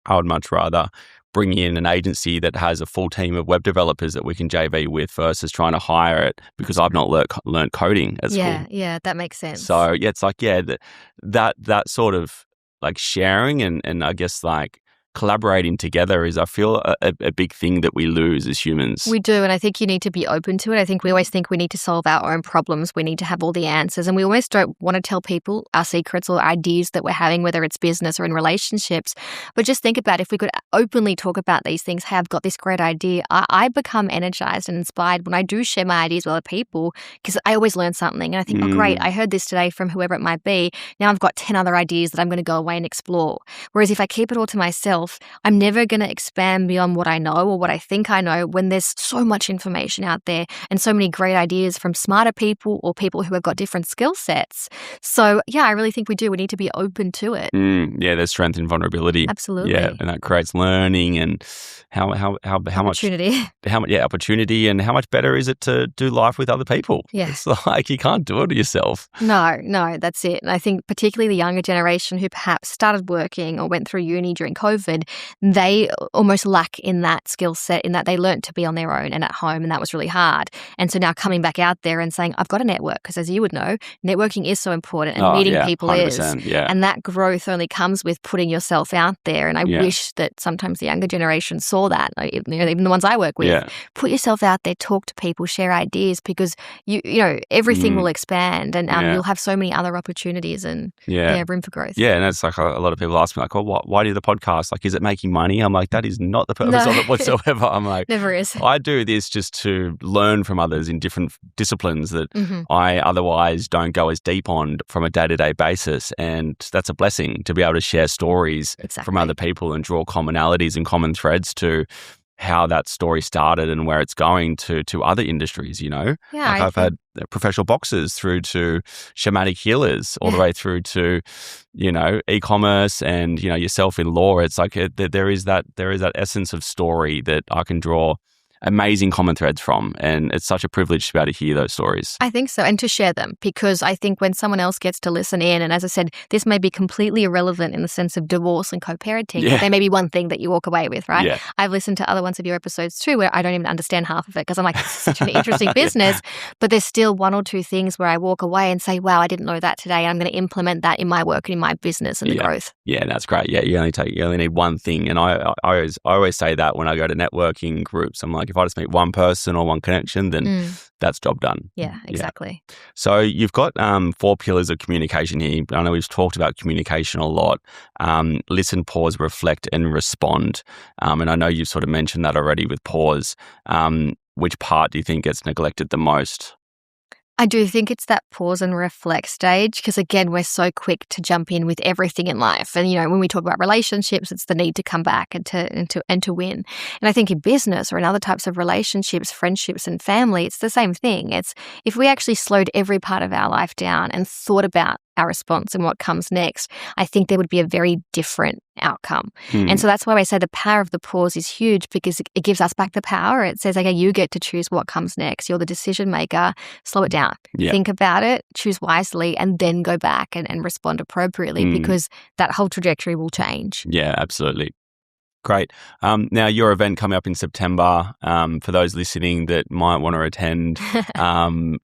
I would much rather bring in an agency that has a full team of web developers that we can JV with versus trying to hire it because I've not learned coding at school. Yeah, that makes sense. So yeah, it's like, that sort of like sharing and I guess like collaborating together is, I feel, a big thing that we lose as humans. We do, and I think you need to be open to it. I think we always think we need to solve our own problems. We need to have all the answers, and we almost don't want to tell people our secrets or ideas that we're having, whether it's business or in relationships. But just think about if we could openly talk about these things. Hey, I've got this great idea. I become energized and inspired when I do share my ideas with other people, because I always learn something. And I think, oh, great, I heard this today from whoever it might be. Now I've got 10 other ideas that I'm going to go away and explore. Whereas if I keep it all to myself, I'm never going to expand beyond what I know or what I think I know, when there's so much information out there and so many great ideas from smarter people or people who have got different skill sets. So yeah, I really think we do. We need to be open to it. Yeah, there's strength in vulnerability. Absolutely. Yeah, and that creates learning and how Opportunity. much opportunity, and how much better is it to do life with other people? Yeah. It's like you can't do it yourself. No, that's it. And I think particularly the younger generation who perhaps started working or went through uni during COVID, they almost lack in that skill set, in that they learnt to be on their own and at home, and that was really hard. And so now coming back out there and saying, I've got a network, because as you would know, networking is so important, and meeting people 100%, is. Yeah. And that growth only comes with putting yourself out there. And I wish that sometimes the younger generation saw that, even the ones I work with. Yeah. Put yourself out there, talk to people, share ideas, because you know everything will expand, and you'll have so many other opportunities and room for growth. Yeah, and it's like a lot of people ask me, like, well, why do the podcast? Like, is it making money? I'm like, that is not the purpose of it whatsoever. I'm like, never is. I do this just to learn from others in different disciplines that I otherwise don't go as deep on from a day-to-day basis. And that's a blessing to be able to share stories from other people and draw commonalities and common threads to how that story started and where it's going to other industries, you know? Yeah, like I've had professional boxers through to shamanic healers, all the way through to, you know, e-commerce and, you know, yourself in law. It's like there is that essence of story that I can draw amazing common threads from, and it's such a privilege to be able to hear those stories. I think so, and to share them, because I think when someone else gets to listen in, and as I said, this may be completely irrelevant in the sense of divorce and co-parenting, but there may be one thing that you walk away with, right? Yeah. I've listened to other ones of your episodes too where I don't even understand half of it, because I'm like, this is such an interesting business, but there's still one or two things where I walk away and say, wow, I didn't know that today. I'm going to implement that in my work and in my business and the growth. Yeah, that's great. Yeah, you only need one thing, and I always say that when I go to networking groups. I'm like, if I just meet one person or one connection, then that's job done. Yeah, exactly. Yeah. So you've got 4 pillars of communication here. I know we've talked about communication a lot. Listen, pause, reflect, and respond. And I know you've sort of mentioned that already with pause. Which part do you think gets neglected the most? I do think it's that pause and reflect stage, because again, we're so quick to jump in with everything in life. And, you know, when we talk about relationships, it's the need to come back and to win. And I think in business or in other types of relationships, friendships and family, it's the same thing. It's if we actually slowed every part of our life down and thought about our response and what comes next, I think there would be a very different outcome. And so that's why I say the power of the pause is huge, because it gives us back the power. It says, okay, you get to choose what comes next. You're the decision maker. Slow it down. Yeah. Think about it, choose wisely, and then go back and respond appropriately, because that whole trajectory will change. Yeah, absolutely. Great. Now, your event coming up in September, for those listening that might want to attend,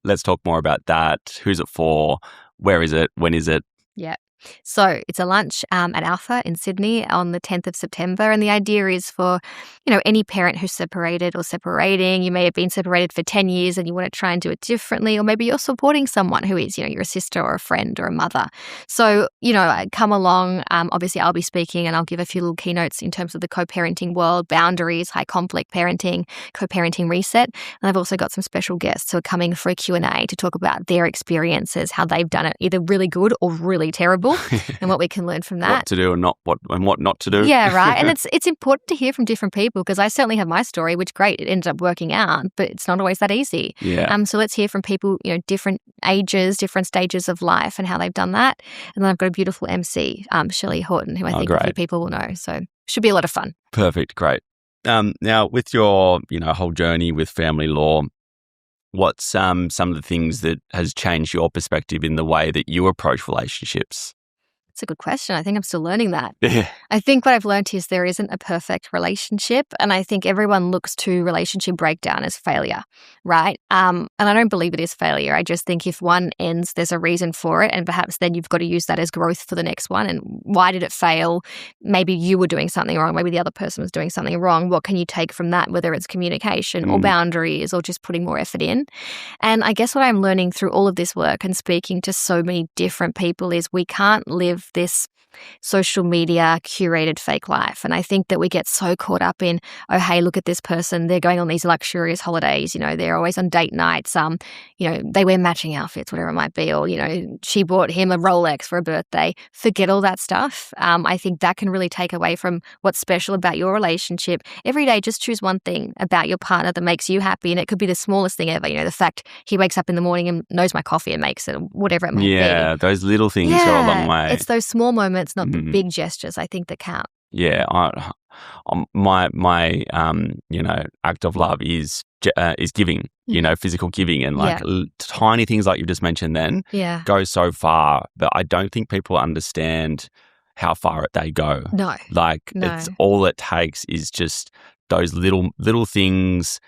let's talk more about that. Who's it for? Where is it? When is it? Yeah. So it's a lunch at Alpha in Sydney on the 10th of September. And the idea is for, you know, any parent who's separated or separating. You may have been separated for 10 years and you want to try and do it differently. Or maybe you're supporting someone who is, you know, you're a sister or a friend or a mother. So, you know, come along. Obviously, I'll be speaking and I'll give a few little keynotes in terms of the co-parenting world, boundaries, high conflict parenting, co-parenting reset. And I've also got some special guests who are coming for a Q&A to talk about their experiences, how they've done it, either really good or really terrible. And what we can learn from that. What to do and what not to do. Yeah, right. And it's important to hear from different people, because I certainly have my story, which great, it ended up working out, but it's not always that easy. Yeah. So let's hear from people, you know, different ages, different stages of life and how they've done that. And then I've got a beautiful MC, Shelley Horton, who I think a few people will know. So should be a lot of fun. Perfect. Great. Now with your, you know, whole journey with family law, what's some of the things that has changed your perspective in the way that you approach relationships? It's a good question. I think I'm still learning that. Yeah. I think what I've learned is there isn't a perfect relationship. And I think everyone looks to relationship breakdown as failure, right? And I don't believe it is failure. I just think if one ends, there's a reason for it. And perhaps then you've got to use that as growth for the next one. And why did it fail? Maybe you were doing something wrong. Maybe the other person was doing something wrong. What can you take from that, whether it's communication or boundaries or just putting more effort in? And I guess what I'm learning through all of this work and speaking to so many different people is we can't live this social media curated fake life. And I think that we get so caught up in, oh, hey, look at this person. They're going on these luxurious holidays. You know, they're always on date nights. You know, they wear matching outfits, whatever it might be. Or, you know, she bought him a Rolex for a birthday. Forget all that stuff. I think that can really take away from what's special about your relationship. Every day, just choose one thing about your partner that makes you happy. And it could be the smallest thing ever. You know, the fact he wakes up in the morning and knows my coffee and makes it, whatever it might be. Yeah, those little things go a long way. It's those small moments, not the big gestures, I think, that count. Yeah, my you know, act of love is giving. You know, physical giving, and like tiny things like you just mentioned. Then go so far, but I don't think people understand how far they go. No, it's all it takes is just those little things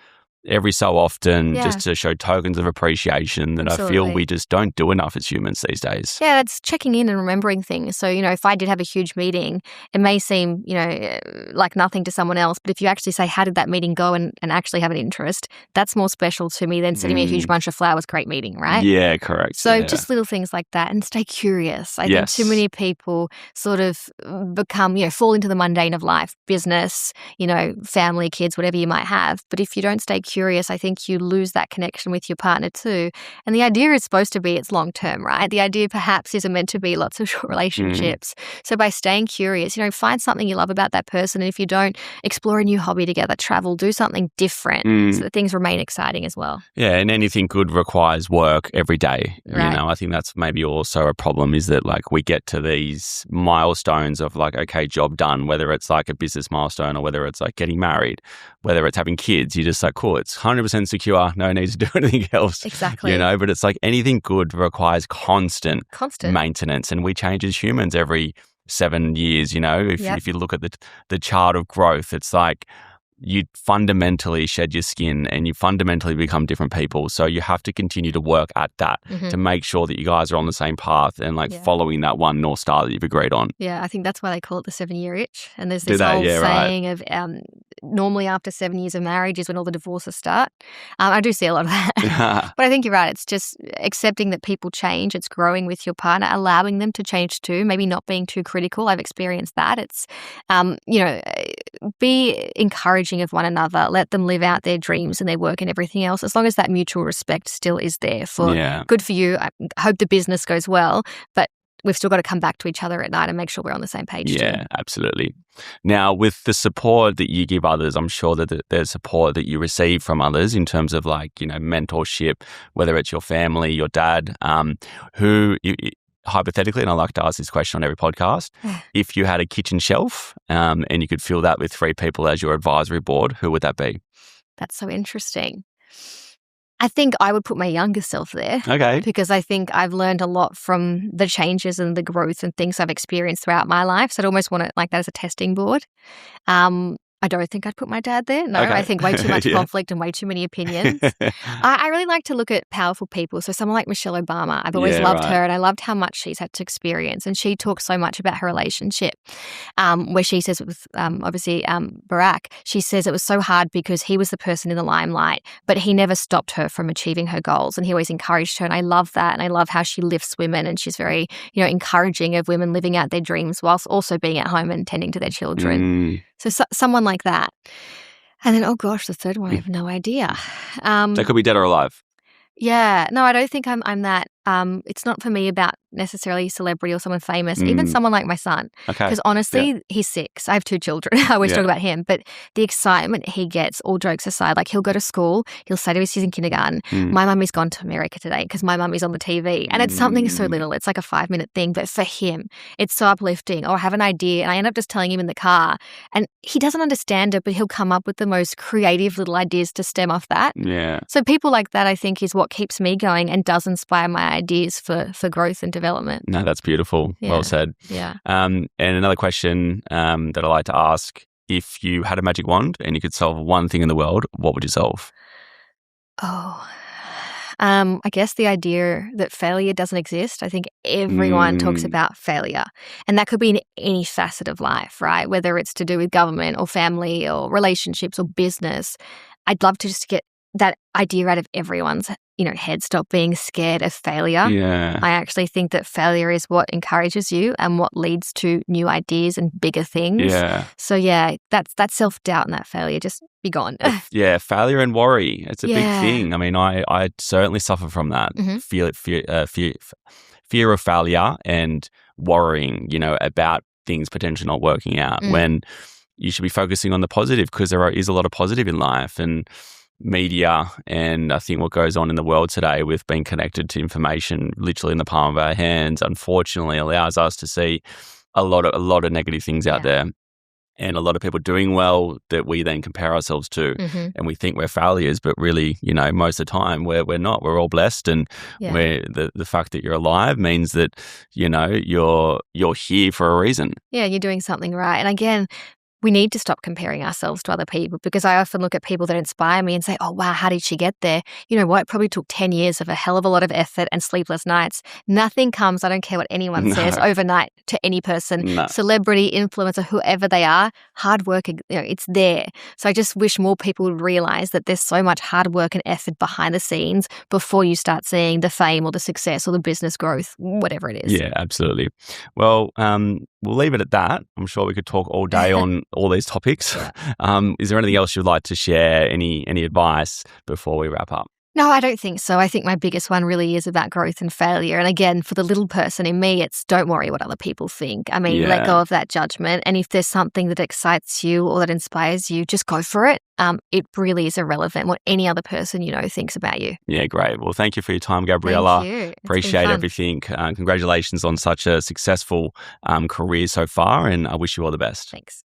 every so often, just to show tokens of appreciation that I feel we just don't do enough as humans these days. Yeah, that's checking in and remembering things. So, you know, if I did have a huge meeting, it may seem, you know, like nothing to someone else. But if you actually say, how did that meeting go, and actually have an interest, that's more special to me than sending me a huge bunch of flowers. Great meeting, right? Yeah, correct. So just little things like that, and stay curious. I think too many people sort of become, you know, fall into the mundane of life, business, you know, family, kids, whatever you might have. But if you don't stay curious, I think you lose that connection with your partner too. And the idea is supposed to be it's long term, right? The idea perhaps isn't meant to be lots of short relationships. So by staying curious, you know, find something you love about that person. And if you don't, explore a new hobby together, travel, do something different so that things remain exciting as well. Yeah, and anything good requires work every day. Right. You know, I think that's maybe also a problem, is that like we get to these milestones of like, okay, job done, whether it's like a business milestone or whether it's like getting married, whether it's having kids, you're just like, cool, it's 100% secure, no need to do anything else. Exactly. You know, but it's like anything good requires constant maintenance, and we change as humans every 7 years. You know, if you look at the chart of growth, it's like you fundamentally shed your skin and you fundamentally become different people. So you have to continue to work at that to make sure that you guys are on the same path and like following that one North Star that you've agreed on. Yeah, I think that's why they call it the 7-year itch. And there's this old saying of normally after 7 years of marriage is when all the divorces start. I do see a lot of that. But I think you're right. It's just accepting that people change. It's growing with your partner, allowing them to change too, maybe not being too critical. I've experienced that. It's, you know, be encouraging of one another. Let them live out their dreams and their work and everything else, as long as that mutual respect still is there for good for you. I hope the business goes well, but we've still got to come back to each other at night and make sure we're on the same page too. Absolutely. Now, with the support that you give others, I'm sure that there's support that you receive from others in terms of like, you know, mentorship, whether it's your family, your dad, who hypothetically, and I like to ask this question on every podcast, if you had a kitchen shelf and you could fill that with 3 people as your advisory board, who would that be? That's so interesting. I think I would put my younger self there. Okay. Because I think I've learned a lot from the changes and the growth and things I've experienced throughout my life. So I'd almost want it like that as a testing board. I don't think I'd put my dad there. No, I think way too much conflict and way too many opinions. I really like to look at powerful people. So someone like Michelle Obama, I've always loved her, and I loved how much she's had to experience. And she talks so much about her relationship, where she says with obviously Barack, she says it was so hard because he was the person in the limelight, but he never stopped her from achieving her goals, and he always encouraged her. And I love that, and I love how she lifts women, and she's very, you know, encouraging of women living out their dreams whilst also being at home and tending to their children. So someone like that. And then, oh gosh, the third one, I have no idea. That could be dead or alive. Yeah. No, I don't think I'm that. It's not for me about necessarily celebrity or someone famous, even someone like my son. Okay. Because honestly, he's 6. I have 2 children. I always talk about him. But the excitement he gets, all jokes aside, like he'll go to school, he'll say to us, he's in kindergarten, my mummy's gone to America today because my mummy's on the TV. And it's something so little. It's like a 5-minute thing. But for him, it's so uplifting. Or I have an idea and I end up just telling him in the car. And he doesn't understand it, but he'll come up with the most creative little ideas to stem off that. Yeah. So people like that, I think, is what keeps me going and does inspire my ideas for growth and development. No, that's beautiful. Yeah. Well said. Yeah. And another question that I like to ask, if you had a magic wand and you could solve one thing in the world, what would you solve? I guess the idea that failure doesn't exist. I think everyone talks about failure, and that could be in any facet of life, right? Whether it's to do with government or family or relationships or business. I'd love to just get that idea out of everyone's, head. Stop being scared of failure. Yeah. I actually think that failure is what encourages you and what leads to new ideas and bigger things. Yeah. So that self-doubt and that failure, just be gone. Yeah, failure and worry. It's a big Yeah. thing. I mean, I certainly suffer from that. Mhm. Fear of failure and worrying, about things potentially not working out when you should be focusing on the positive, because there is a lot of positive in life. And media, and I think what goes on in the world today with being connected to information literally in the palm of our hands, unfortunately allows us to see a lot of negative things out there, and a lot of people doing well that we then compare ourselves to, and we think we're failures, but really, most of the time we're not. We're all blessed, and we're the fact that you're alive means that you're here for a reason. Yeah, you're doing something right. And again, we need to stop comparing ourselves to other people, because I often look at people that inspire me and say, oh, wow, how did she get there? You know what? It probably took 10 years of a hell of a lot of effort and sleepless nights. Nothing comes, I don't care what anyone says, overnight to any person, celebrity, influencer, whoever they are. Hard work, it's there. So I just wish more people would realize that there's so much hard work and effort behind the scenes before you start seeing the fame or the success or the business growth, whatever it is. Yeah, absolutely. Well, we'll leave it at that. I'm sure we could talk all day on all these topics. Is there anything else you'd like to share? Any advice before we wrap up? No, I don't think so. I think my biggest one really is about growth and failure. And again, for the little person in me, it's don't worry what other people think. I mean, let go of that judgment. And if there's something that excites you or that inspires you, just go for it. It really is irrelevant what any other person thinks about you. Yeah, great. Well, thank you for your time, Gabriella. Thank you. Appreciate everything. Congratulations on such a successful career so far, and I wish you all the best. Thanks.